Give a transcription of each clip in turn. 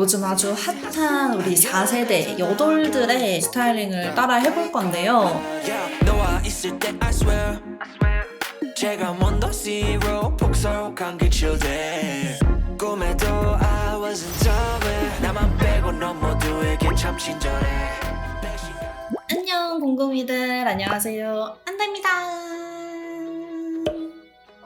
요즘 아주 핫한 우리 4세대 여돌들의 스타일링을 따라 해볼 건데요. 너와 있을 때 I swear 제가 먼저 zero 폭설한 그 children 꿈에도 I wasn't aware 나만 빼고 넌 모두에게 참 친절해. 안녕 공공이들, 안녕하세요, 안다입니다.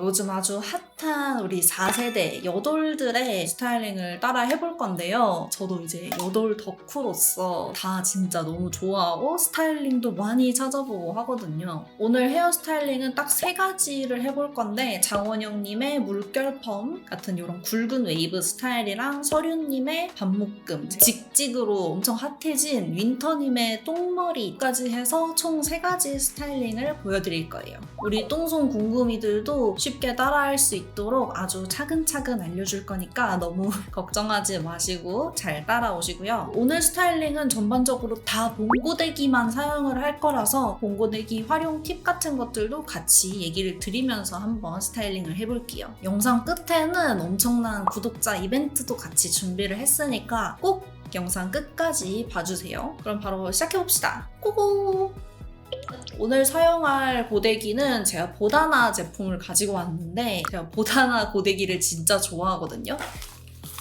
요즘 아주 핫한 우리 4세대 여돌들의 스타일링을 따라 해볼 건데요. 저도 이제 여돌 덕후로서 다 진짜 너무 좋아하고 스타일링도 많이 찾아보고 하거든요. 오늘 헤어스타일링은 딱 3가지를 해볼 건데, 장원영님의 물결 펌 같은 이런 굵은 웨이브 스타일이랑 서류님의 반묶음, 직직으로 엄청 핫해진 윈터님의 똥머리까지 해서 총 3가지 스타일링을 보여드릴 거예요. 우리 똥손 궁금이들도 쉽게 따라할 수 있도록 아주 차근차근 알려줄 거니까 너무 걱정하지 마시고 잘 따라오시고요. 오늘 스타일링은 전반적으로 다 봉고데기만 사용을 할 거라서 봉고데기 활용 팁 같은 것들도 같이 얘기를 드리면서 한번 스타일링을 해볼게요. 영상 끝에는 엄청난 구독자 이벤트도 같이 준비를 했으니까 꼭 영상 끝까지 봐주세요. 그럼 바로 시작해봅시다. 고고! 오늘 사용할 고데기는 제가 보다나 제품을 가지고 왔는데, 제가 보다나 고데기를 진짜 좋아하거든요.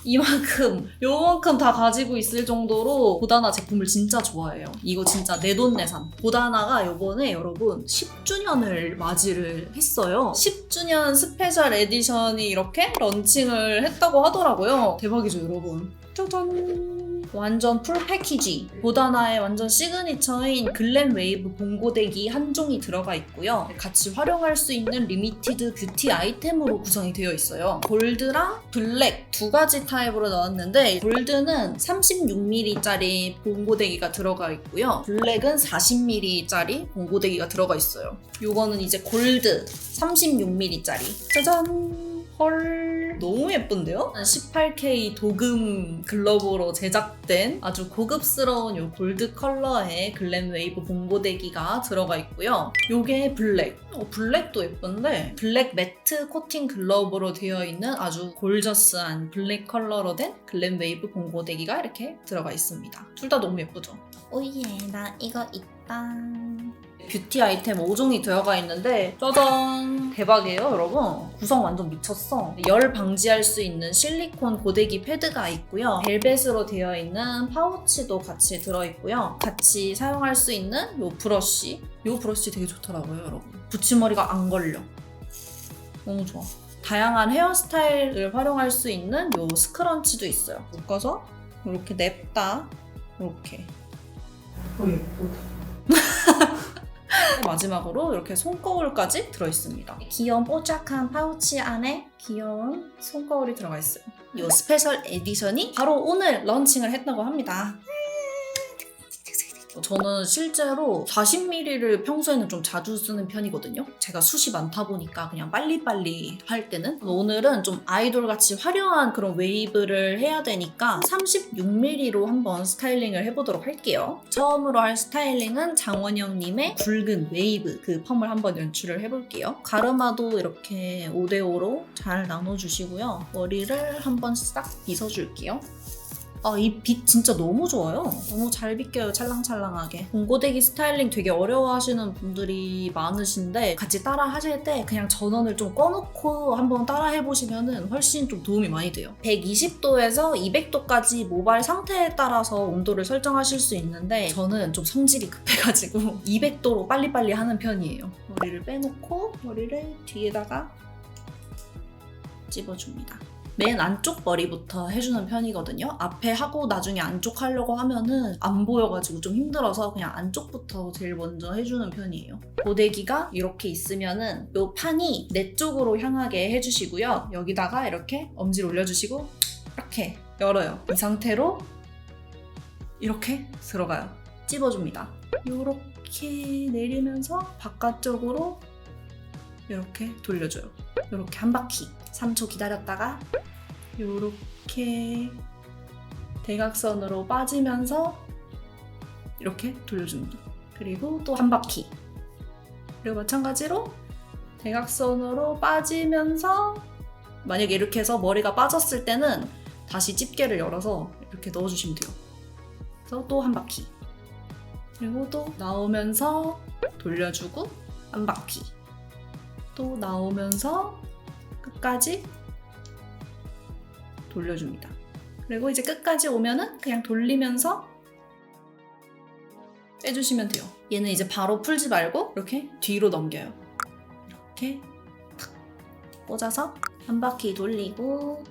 요만큼 다 가지고 있을 정도로 보다나 제품을 진짜 좋아해요. 이거 진짜 내돈내산. 보다나가 요번에 여러분 10주년을 맞이를 했어요. 10주년 스페셜 에디션이 이렇게 런칭을 했다고 하더라고요. 대박이죠 여러분. 짜잔! 완전 풀 패키지. 보다나의 완전 시그니처인 글램 웨이브 봉고데기 한 종이 들어가 있고요. 같이 활용할 수 있는 리미티드 뷰티 아이템으로 구성이 되어 있어요. 골드랑 블랙 2가지 타입으로 나왔는데, 골드는 36mm짜리 봉고데기가 들어가 있고요. 블랙은 40mm짜리 봉고데기가 들어가 있어요. 요거는 이제 골드 36mm짜리. 짜잔! 헐, 너무 예쁜데요? 18K 도금 글러브로 제작된 아주 고급스러운 요 골드 컬러의 글램 웨이브 봉고데기가 들어가 있고요. 요게 블랙. 블랙도 예쁜데, 블랙 매트 코팅 글러브로 되어 있는 아주 골저스한 블랙 컬러로 된 글램 웨이브 봉고데기가 이렇게 들어가 있습니다. 둘 다 너무 예쁘죠? 오예, 나 이거 있다. 뷰티 아이템 5종이 들어가 있는데, 짜잔! 대박이에요 여러분. 구성 완전 미쳤어. 열 방지할 수 있는 실리콘 고데기 패드가 있고요. 벨벳으로 되어 있는 파우치도 같이 들어있고요. 같이 사용할 수 있는 요 브러쉬. 요 브러쉬 되게 좋더라고요 여러분. 붙임머리가 안 걸려. 너무 좋아. 다양한 헤어스타일을 활용할 수 있는 요 스크런치도 있어요. 묶어서 이렇게 냅다 이렇게. 예쁘다. 마지막으로 이렇게 손거울까지 들어있습니다. 귀여운 뽀짝한 파우치 안에 귀여운 손거울이 들어가 있어요. 이 스페셜 에디션이 바로 오늘 런칭을 했다고 합니다. 저는 실제로 40mm를 평소에는 좀 자주 쓰는 편이거든요. 제가 숱이 많다 보니까 그냥 빨리빨리 할 때는. 오늘은 좀 아이돌같이 화려한 그런 웨이브를 해야 되니까 36mm로 한번 스타일링을 해보도록 할게요. 처음으로 할 스타일링은 장원영님의 굵은 웨이브 그 펌을 한번 연출을 해볼게요. 가르마도 이렇게 5대5로 잘 나눠주시고요. 머리를 한번 싹 빗어줄게요. 이 빗 진짜 너무 좋아요. 너무 잘 빗겨요, 찰랑찰랑하게. 봉고데기 스타일링 되게 어려워하시는 분들이 많으신데, 같이 따라 하실 때 그냥 전원을 좀 꺼놓고 한번 따라 해보시면 훨씬 좀 도움이 많이 돼요. 120도에서 200도까지 모발 상태에 따라서 온도를 설정하실 수 있는데, 저는 좀 성질이 급해가지고 200도로 빨리빨리 하는 편이에요. 머리를 빼놓고 머리를 뒤에다가 찝어줍니다. 맨 안쪽 머리부터 해주는 편이거든요. 앞에 하고 나중에 안쪽 하려고 하면은 안 보여가지고 좀 힘들어서 그냥 안쪽부터 제일 먼저 해주는 편이에요. 고데기가 이렇게 있으면은 이 판이 내 쪽으로 향하게 해주시고요. 여기다가 이렇게 엄지를 올려주시고 이렇게 열어요. 이 상태로 이렇게 들어가요. 찝어줍니다. 이렇게 내리면서 바깥쪽으로 이렇게 돌려줘요. 이렇게 한 바퀴 3초 기다렸다가 이렇게 대각선으로 빠지면서 이렇게 돌려줍니다. 그리고 또 한 바퀴. 그리고 마찬가지로 대각선으로 빠지면서, 만약에 이렇게 해서 머리가 빠졌을 때는 다시 집게를 열어서 이렇게 넣어주시면 돼요. 그래서 또 한 바퀴. 그리고 또 나오면서 돌려주고 한 바퀴. 또 나오면서 끝까지 돌려줍니다. 그리고 이제 끝까지 오면은 그냥 돌리면서 빼주시면 돼요. 얘는 이제 바로 풀지 말고 이렇게 뒤로 넘겨요. 이렇게 탁 꽂아서 한 바퀴 돌리고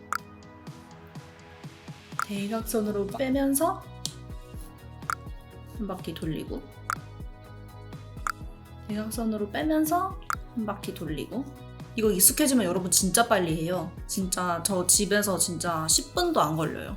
대각선으로 빼면서 한 바퀴 돌리고 대각선으로 빼면서 한 바퀴 돌리고. 이거 익숙해지면 여러분 진짜 빨리 해요. 진짜 저 집에서 진짜 10분도 안 걸려요.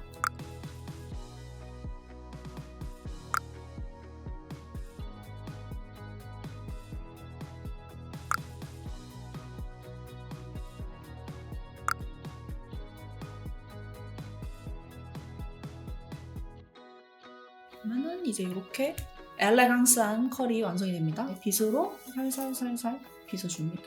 그러면은 이제 이렇게 엘레강스한 컬이 완성이 됩니다. 빗으로 살살살살 빗어줍니다.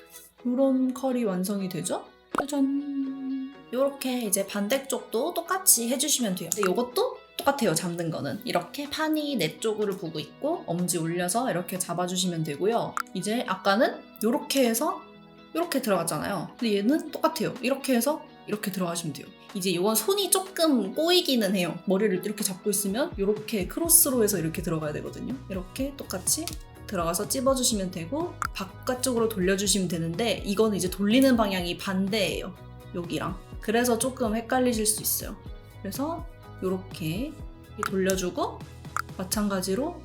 이런 컬이 완성이 되죠? 짜잔! 이렇게 이제 반대쪽도 똑같이 해주시면 돼요. 근데 이것도 똑같아요. 잡는 거는 이렇게 판이 내 쪽으로 보고 있고 엄지 올려서 이렇게 잡아주시면 되고요. 이제 아까는 이렇게 해서 이렇게 들어갔잖아요. 근데 얘는 똑같아요. 이렇게 해서 이렇게 들어가시면 돼요. 이제 이건 손이 조금 꼬이기는 해요. 머리를 이렇게 잡고 있으면 이렇게 크로스로 해서 이렇게 들어가야 되거든요. 이렇게 똑같이 들어가서 찝어주시면 되고 바깥쪽으로 돌려주시면 되는데 이거는 이제 돌리는 방향이 반대예요. 여기랑. 그래서 조금 헷갈리실 수 있어요. 그래서 이렇게 돌려주고 마찬가지로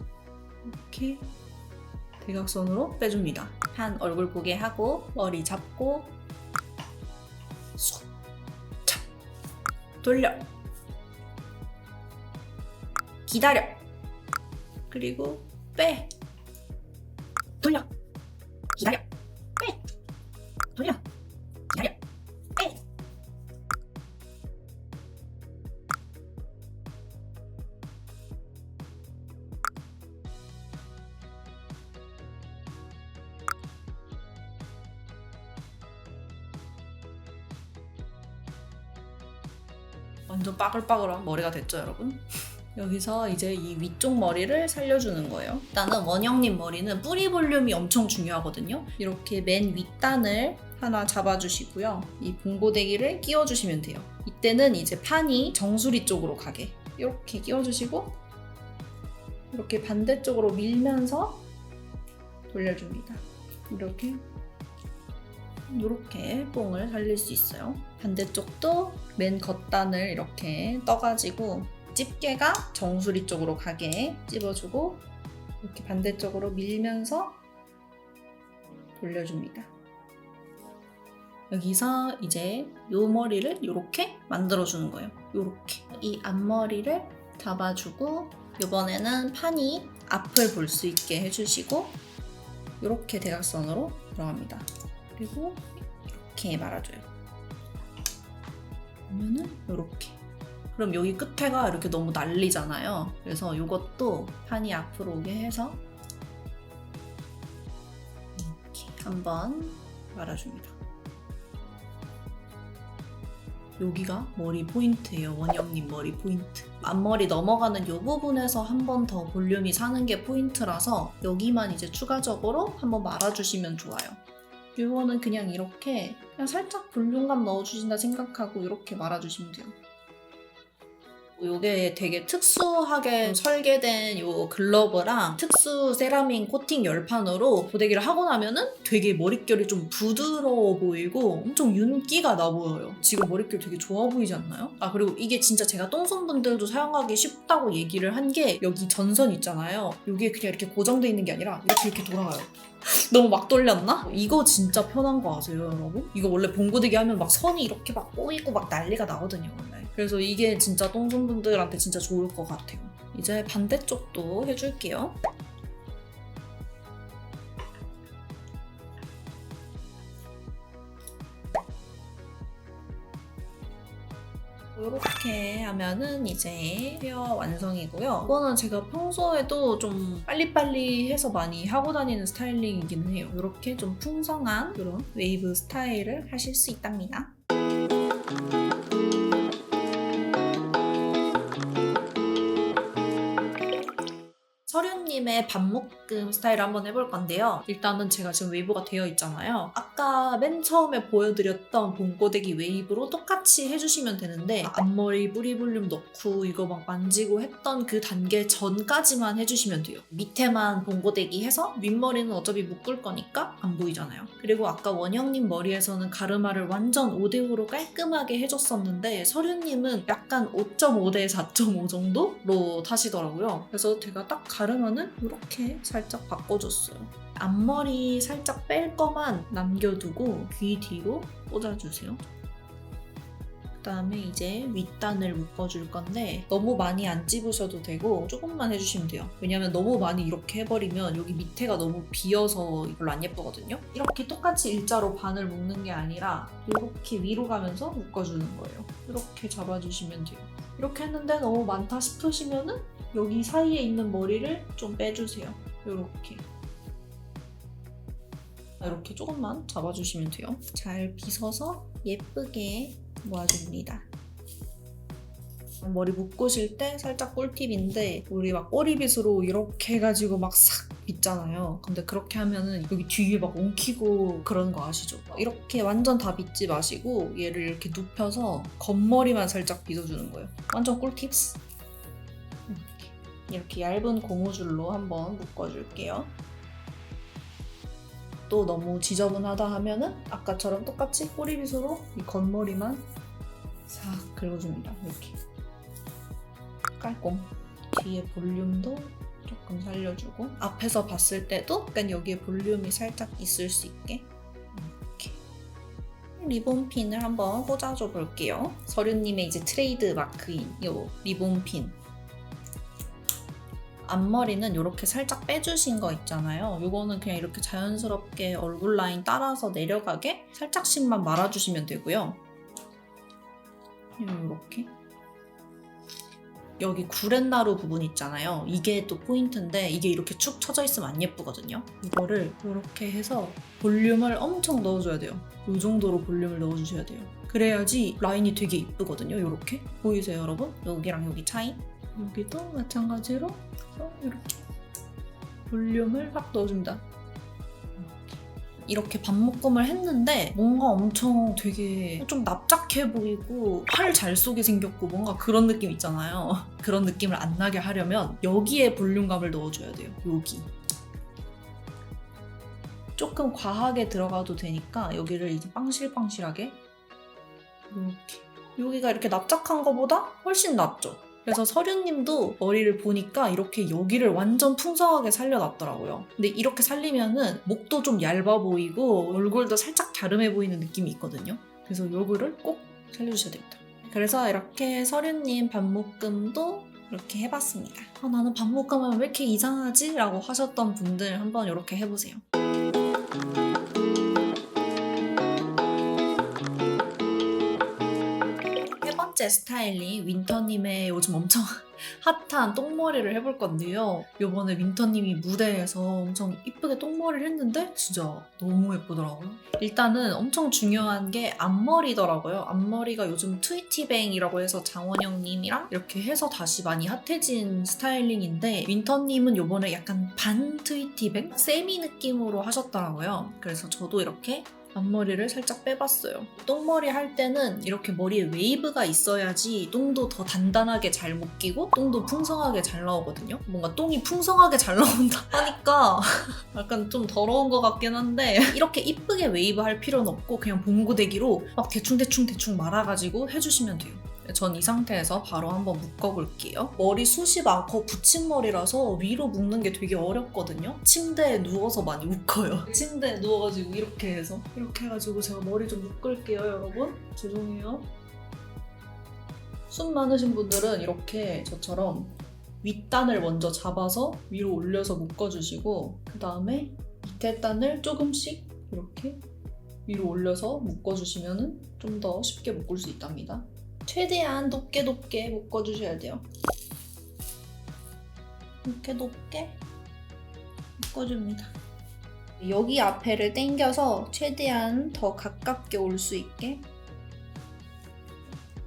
이렇게 대각선으로 빼줍니다. 한 얼굴 보게 하고 머리 잡고 쏙 찹 돌려 기다려 그리고 빼 돌려 기다려 빼 돌려 기다려 빼. 완전 빠글빠글한 머리가 됐죠, 여러분? 여기서 이제 이 위쪽 머리를 살려주는 거예요. 일단은 원영님 머리는 뿌리 볼륨이 엄청 중요하거든요. 이렇게 맨 윗단을 하나 잡아주시고요. 이 봉고데기를 끼워주시면 돼요. 이때는 이제 판이 정수리 쪽으로 가게 이렇게 끼워주시고 이렇게 반대쪽으로 밀면서 돌려줍니다. 이렇게 뽕을 살릴 수 있어요. 반대쪽도 맨 겉단을 이렇게 떠가지고 집게가 정수리 쪽으로 가게 찝어주고 이렇게 반대쪽으로 밀면서 돌려줍니다. 여기서 이제 요 머리를 이렇게 만들어주는 거예요. 이렇게 이 앞머리를 잡아주고 이번에는 판이 앞을 볼 수 있게 해주시고 이렇게 대각선으로 들어갑니다. 그리고 이렇게 말아줘요. 그러면은 이렇게. 그럼 여기 끝에가 이렇게 너무 날리잖아요. 그래서 이것도 판이 앞으로 오게 해서 이렇게 한번 말아줍니다. 여기가 머리 포인트예요. 원영님 머리 포인트. 앞머리 넘어가는 이 부분에서 한 번 더 볼륨이 사는 게 포인트라서 여기만 이제 추가적으로 한번 말아주시면 좋아요. 이거는 그냥 이렇게 그냥 살짝 볼륨감 넣어주신다 생각하고 이렇게 말아주시면 돼요. 이게 되게 특수하게 설계된 이 글러브랑 특수 세라믹 코팅 열판으로 고데기를 하고 나면은 되게 머릿결이 좀 부드러워 보이고 엄청 윤기가 나 보여요. 지금 머릿결 되게 좋아 보이지 않나요? 아 그리고 이게 진짜 제가 똥손분들도 사용하기 쉽다고 얘기를 한 게 여기 전선 있잖아요. 이게 그냥 이렇게 고정되어 있는 게 아니라 이렇게 돌아가요. 너무 막 돌렸나? 이거 진짜 편한 거 아세요, 여러분? 이거 원래 봉고데기 하면 막 선이 이렇게 막 꼬이고 막 난리가 나거든요, 원래. 그래서 이게 진짜 똥손분들한테 진짜 좋을 것 같아요. 이제 반대쪽도 해줄게요. 이렇게 하면은 이제 헤어 완성이고요. 이거는 제가 평소에도 좀 빨리빨리 해서 많이 하고 다니는 스타일링이기는 해요. 이렇게 좀 풍성한 이런 웨이브 스타일을 하실 수 있답니다. 서류님의 반묶음 스타일을 한번 해볼 건데요. 일단은 제가 지금 웨이브가 되어 있잖아요. 아까 맨 처음에 보여드렸던 봉고데기 웨이브로 똑같이 해주시면 되는데 앞머리 뿌리 볼륨 넣고 이거 막 만지고 했던 그 단계 전까지만 해주시면 돼요. 밑에만 봉고데기 해서 윗머리는 어차피 묶을 거니까 안 보이잖아요. 그리고 아까 원영님 머리에서는 가르마를 완전 5대5로 깔끔하게 해줬었는데 서류님은 약간 5.5대 4.5 정도로 타시더라고요. 그래서 제가 딱 가르마는 이렇게 살짝 바꿔줬어요. 앞머리 살짝 뺄 거만 남겨두고 귀 뒤로 꽂아주세요. 그다음에 이제 윗단을 묶어줄 건데 너무 많이 안 찝으셔도 되고 조금만 해주시면 돼요. 왜냐면 너무 많이 이렇게 해버리면 여기 밑에가 너무 비어서 별로 안 예쁘거든요. 이렇게 똑같이 일자로 반을 묶는 게 아니라 이렇게 위로 가면서 묶어주는 거예요. 이렇게 잡아주시면 돼요. 이렇게 했는데 너무 많다 싶으시면은 여기 사이에 있는 머리를 좀 빼주세요. 이렇게 조금만 잡아주시면 돼요. 잘 빗어서 예쁘게 모아줍니다. 머리 묶으실 때 살짝 꿀팁인데 우리 막 꼬리빗으로 이렇게 해가지고 막 싹 빗잖아요. 근데 그렇게 하면은 여기 뒤에 막 엉키고 그런 거 아시죠? 이렇게 완전 다 빗지 마시고 얘를 이렇게 눕혀서 겉머리만 살짝 빗어주는 거예요. 완전 꿀팁스. 이렇게 얇은 고무줄로 한번 묶어줄게요. 또 너무 지저분하다 하면은 아까처럼 똑같이 꼬리빗으로 이 겉머리만 싹 긁어줍니다. 이렇게 깔끔. 뒤에 볼륨도 조금 살려주고 앞에서 봤을 때도 약간 여기에 볼륨이 살짝 있을 수 있게 이렇게 리본핀을 한번 꽂아줘 볼게요. 서류님의 이제 트레이드 마크인 이 리본핀. 앞머리는 이렇게 살짝 빼주신 거 있잖아요. 이거는 그냥 이렇게 자연스럽게 얼굴 라인 따라서 내려가게 살짝씩만 말아주시면 되고요. 이렇게 여기 구렛나루 부분 있잖아요. 이게 또 포인트인데 이게 이렇게 축 처져 있으면 안 예쁘거든요. 이거를 이렇게 해서 볼륨을 엄청 넣어줘야 돼요. 이 정도로 볼륨을 넣어주셔야 돼요. 그래야지 라인이 되게 이쁘거든요. 이렇게 보이세요 여러분? 여기랑 여기 차이? 여기도 마찬가지로 이렇게 볼륨을 확 넣어줍니다. 이렇게 반묶음을 했는데 뭔가 엄청 되게 좀 납작해 보이고 활 잘 쏘게 생겼고 뭔가 그런 느낌 있잖아요. 그런 느낌을 안 나게 하려면 여기에 볼륨감을 넣어줘야 돼요. 여기. 조금 과하게 들어가도 되니까 여기를 이제 빵실빵실하게 이렇게. 여기가 이렇게 납작한 것보다 훨씬 낫죠? 그래서 서류님도 머리를 보니까 이렇게 여기를 완전 풍성하게 살려놨더라고요. 근데 이렇게 살리면은 목도 좀 얇아 보이고 얼굴도 살짝 갸름해 보이는 느낌이 있거든요. 그래서 요거를 꼭 살려주셔야 됩니다. 그래서 이렇게 서류님 반묶음도 이렇게 해봤습니다. 나는 반묶음하면 왜 이렇게 이상하지? 라고 하셨던 분들 한번 이렇게 해보세요. 세 번째 스타일링 윈터님의 요즘 엄청 핫한 똥머리를 해볼 건데요. 요번에 윈터님이 무대에서 엄청 이쁘게 똥머리를 했는데 진짜 너무 예쁘더라고요. 일단은 엄청 중요한 게 앞머리더라고요. 앞머리가 요즘 트위티뱅이라고 해서 장원영님이랑 이렇게 해서 다시 많이 핫해진 스타일링인데 윈터님은 요번에 약간 반 트위티뱅? 세미 느낌으로 하셨더라고요. 그래서 저도 이렇게 앞머리를 살짝 빼봤어요. 똥머리 할 때는 이렇게 머리에 웨이브가 있어야지 똥도 더 단단하게 잘 묶이고 똥도 풍성하게 잘 나오거든요. 뭔가 똥이 풍성하게 잘 나온다 하니까 약간 좀 더러운 것 같긴 한데 이렇게 이쁘게 웨이브 할 필요는 없고 그냥 봉고데기로 막 대충 말아가지고 해주시면 돼요. 전 이 상태에서 바로 한번 묶어볼게요. 머리 숱이 많고 붙임머리라서 위로 묶는 게 되게 어렵거든요. 침대에 누워서 많이 묶어요. 침대에 누워가지고 이렇게 해서 이렇게 해가지고 제가 머리 좀 묶을게요 여러분. 죄송해요. 숱 많으신 분들은 이렇게 저처럼 윗단을 먼저 잡아서 위로 올려서 묶어주시고 그 다음에 밑에 단을 조금씩 이렇게 위로 올려서 묶어주시면 좀 더 쉽게 묶을 수 있답니다. 최대한 높게 묶어주셔야 돼요. 이렇게 높게 묶어줍니다. 여기 앞에를 당겨서 최대한 더 가깝게 올 수 있게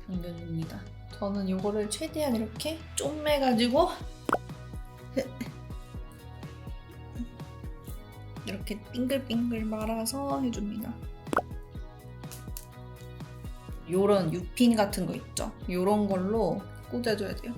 당겨줍니다. 저는 이거를 최대한 이렇게 쪼매가지고 이렇게 빙글빙글 말아서 해줍니다. 요런 유핀 같은 거 있죠? 요런 걸로 꽂아줘야 돼요.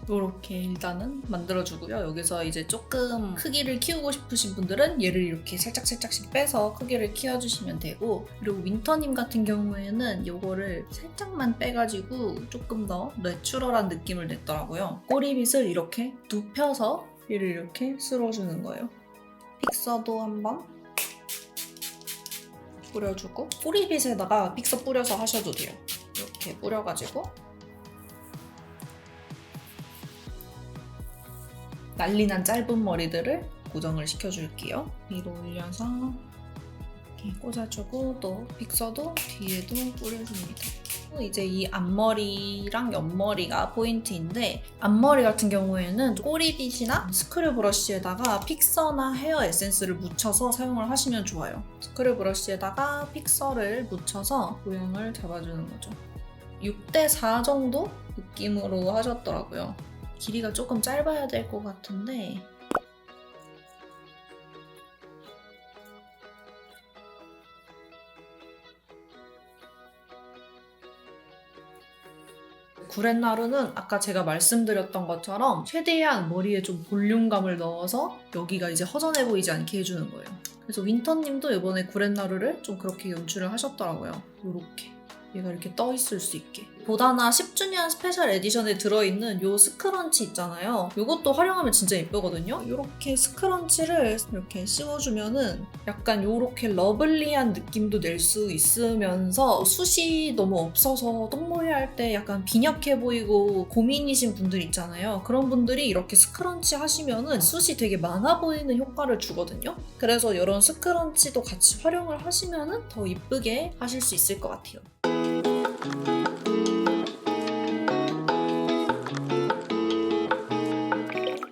요렇게 일단은 만들어주고요. 여기서 이제 조금 크기를 키우고 싶으신 분들은 얘를 이렇게 살짝씩 빼서 크기를 키워주시면 되고, 그리고 윈터님 같은 경우에는 요거를 살짝만 빼가지고 조금 더 내추럴한 느낌을 냈더라고요. 꼬리빗을 이렇게 눕혀서 얘를 이렇게 쓸어주는 거예요. 픽서도 한번 뿌려주고, 꼬리빗에다가 픽서 뿌려서 하셔도 돼요. 이렇게 뿌려가지고 난리난 짧은 머리들을 고정을 시켜줄게요. 위로 올려서 이렇게 꽂아주고, 또 픽서도 뒤에도 뿌려줍니다. 이제 이 앞머리랑 옆머리가 포인트인데, 앞머리 같은 경우에는 꼬리빗이나 스크류 브러쉬에다가 픽서나 헤어 에센스를 묻혀서 사용을 하시면 좋아요. 스크류 브러쉬에다가 픽서를 묻혀서 모양을 잡아주는 거죠. 6대4 정도 느낌으로 하셨더라고요. 길이가 조금 짧아야 될 것 같은데 구렛나루는 아까 제가 말씀드렸던 것처럼 최대한 머리에 좀 볼륨감을 넣어서 여기가 이제 허전해 보이지 않게 해주는 거예요. 그래서 윈터님도 이번에 구렛나루를 좀 그렇게 연출을 하셨더라고요. 요렇게 얘가 이렇게 떠 있을 수 있게. 보다나 10주년 스페셜 에디션에 들어있는 요 스크런치 있잖아요. 요것도 활용하면 진짜 예쁘거든요. 요렇게 스크런치를 이렇게 씌워주면은 약간 요렇게 러블리한 느낌도 낼 수 있으면서 숱이 너무 없어서 똥머리 할 때 약간 빈약해 보이고 고민이신 분들 있잖아요. 그런 분들이 이렇게 스크런치 하시면은 숱이 되게 많아 보이는 효과를 주거든요. 그래서 이런 스크런치도 같이 활용을 하시면은 더 이쁘게 하실 수 있을 것 같아요.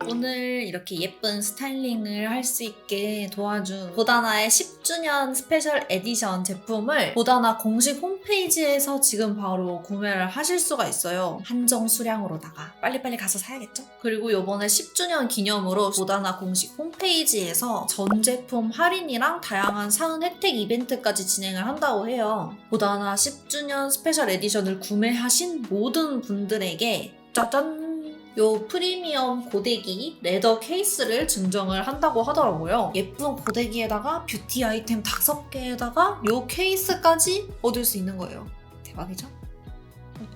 오늘 이렇게 예쁜 스타일링을 할 수 있게 도와준 보다나의 10주년 스페셜 에디션 제품을 보다나 공식 홈페이지에서 지금 바로 구매를 하실 수가 있어요. 한정 수량으로다가 빨리빨리 가서 사야겠죠? 그리고 이번에 10주년 기념으로 보다나 공식 홈페이지에서 전 제품 할인이랑 다양한 사은 혜택 이벤트까지 진행을 한다고 해요. 보다나 10주년 스페셜 에디션을 구매하신 모든 분들에게 짜잔! 요 프리미엄 고데기 레더 케이스를 증정을 한다고 하더라고요. 예쁜 고데기에다가 뷰티 아이템 5개에다가 요 케이스까지 얻을 수 있는 거예요. 대박이죠?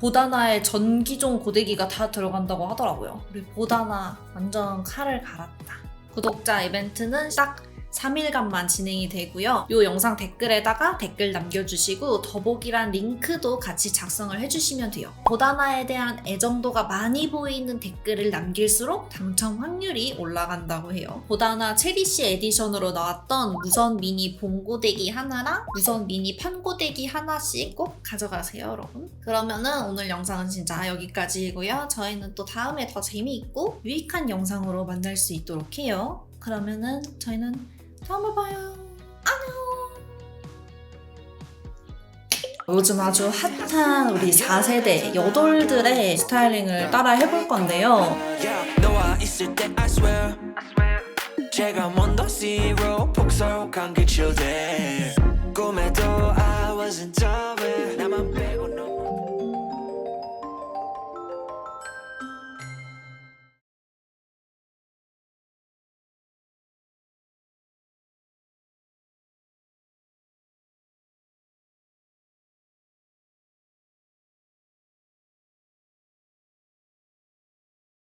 보다나의 전기종 고데기가 다 들어간다고 하더라고요. 우리 보다나 완전 칼을 갈았다. 구독자 이벤트는 딱 3일간만 진행이 되고요. 이 영상 댓글에다가 댓글 남겨주시고 더보기란 링크도 같이 작성을 해주시면 돼요. 보다나에 대한 애정도가 많이 보이는 댓글을 남길수록 당첨 확률이 올라간다고 해요. 보다나 체리시 에디션으로 나왔던 무선 미니 봉고데기 하나랑 무선 미니 판고데기 하나씩 꼭 가져가세요, 여러분. 그러면은 오늘 영상은 진짜 여기까지이고요. 저희는 또 다음에 더 재미있고 유익한 영상으로 만날 수 있도록 해요. 그러면은 저희는 다음에 봐요. 안녕. 요즘 아주 핫한 우리 4세대 여돌들의 스타일링을 따라 해볼 건데요. 너와 있을 때 I swear 체감 온도 zero 폭설한 그 chill day 꿈에도 I wasn't aware 나만